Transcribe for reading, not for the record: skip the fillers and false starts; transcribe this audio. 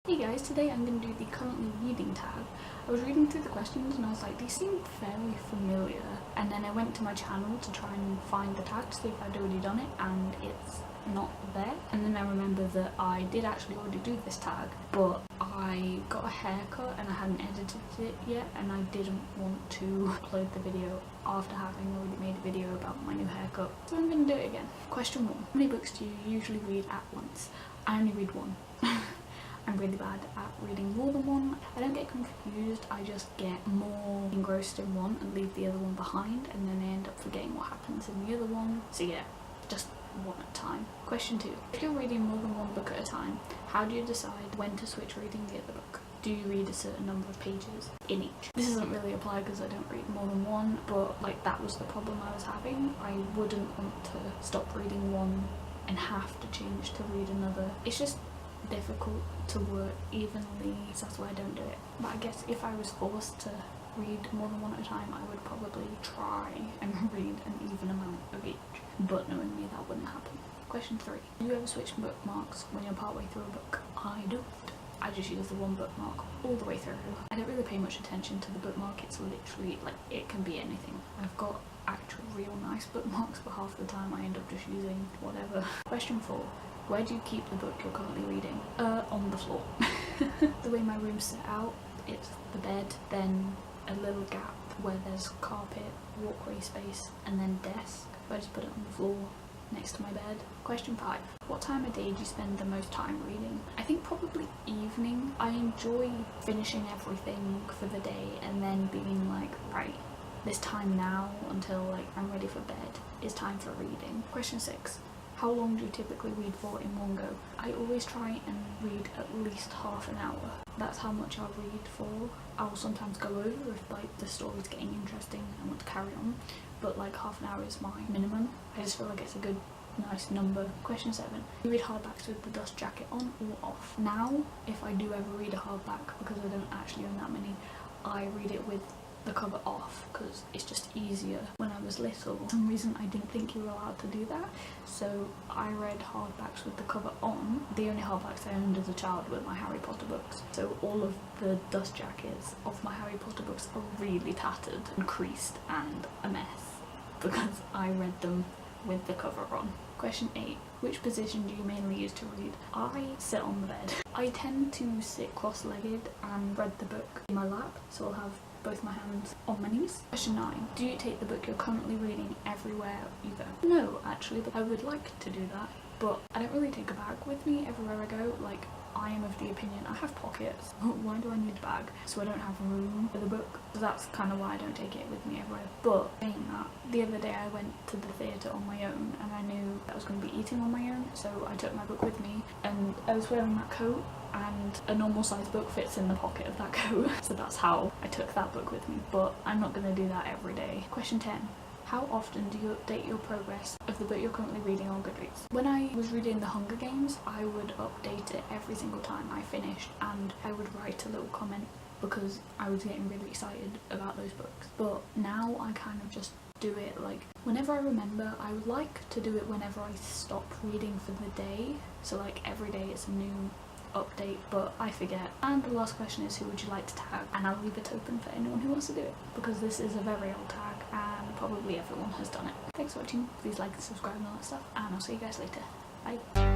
Hey guys, today I'm going to do the currently reading tag. I was reading through the questions and I was like, these seem fairly familiar, and then I went to my channel to try and find the tag to see if I'd already done it, and it's not there. And then I remember that I did actually already do this tag, but I got a haircut and I hadn't edited it yet, and I didn't want to upload the video after having already made a video about my new haircut, so I'm going to do it again. Question 1. How many books do you usually read at once? I only read one. I'm really bad at reading more than one. I don't get confused, I just get more engrossed in one and leave the other one behind, and then I end up forgetting what happens in the other one. So yeah, just one at a time. Question 2. If you're reading more than one book at a time, how do you decide when to switch reading the other book? Do you read a certain number of pages in each? This doesn't really apply because I don't read more than one, but like that was the problem I was having. I wouldn't want to stop reading one and have to change to read another. It's just difficult to work evenly, so that's why I don't do it. But I guess if I was forced to read more than one at a time, I would probably try and read an even amount of each, but knowing me, that wouldn't happen. Question 3. Do you ever switch bookmarks when you're partway through a book? I don't. I just use the one bookmark all the way through. I don't really pay much attention to the bookmark. It's literally like, it can be anything. I've got actual real nice bookmarks, but half the time I end up just using whatever. Question 4. Where do you keep the book you're currently reading? On the floor. The way my room's set out, it's the bed, then a little gap where there's carpet, walkway space, and then desk. I just put it on the floor next to my bed. Question 5. What time of day do you spend the most time reading? I think probably evening. I enjoy finishing everything for the day and then being like, right, this time now until like I'm ready for bed is time for reading. Question 6. How long do you typically read for in one go? I always try and read at least half an hour. That's how much I'll read for. I'll sometimes go over if like the story's getting interesting and want to carry on, but like half an hour is my minimum. I just feel like it's a good, nice number. Question 7. Do you read hardbacks with the dust jacket on or off? Now, if I do ever read a hardback, because I don't actually own that many, I read it with the cover off because it's just easier. When I was little, for some reason I didn't think you were allowed to do that, so I read hardbacks with the cover on. The only hardbacks I owned as a child were my Harry Potter books, so all of the dust jackets of my Harry Potter books are really tattered and creased and a mess because I read them with the cover on. Question 8. Which position do you mainly use to read? I sit on the bed. I tend to sit cross-legged and read the book in my lap, so I'll have both my hands on my knees. Question 9. Do you take the book you're currently reading everywhere you go? No, actually, but I would like to do that, but I don't really take a bag with me everywhere I go. Like, I am of the opinion I have pockets. Why do I need a bag? So I don't have room for the book. So that's kind of why I don't take it with me everywhere. But saying that, the other day I went to the theatre on my own and I knew I was going to be eating on my own, so I took my book with me, and I was wearing that coat and a normal size book fits in the pocket of that coat. So that's how I took that book with me, but I'm not going to do that every day. Question 10. How often do you update your progress of the book you're currently reading on Goodreads? When I was reading The Hunger Games, I would update it every single time I finished, and I would write a little comment because I was getting really excited about those books. But now I kind of just do it like whenever I remember. I would like to do it whenever I stop reading for the day, so like every day it's a new update, but I forget. And the last question is, who would you like to tag? And I'll leave it open for anyone who wants to do it because this is a very old tag and probably everyone has done it. Thanks for watching. Please like and subscribe and all that stuff, and I'll see you guys later. Bye.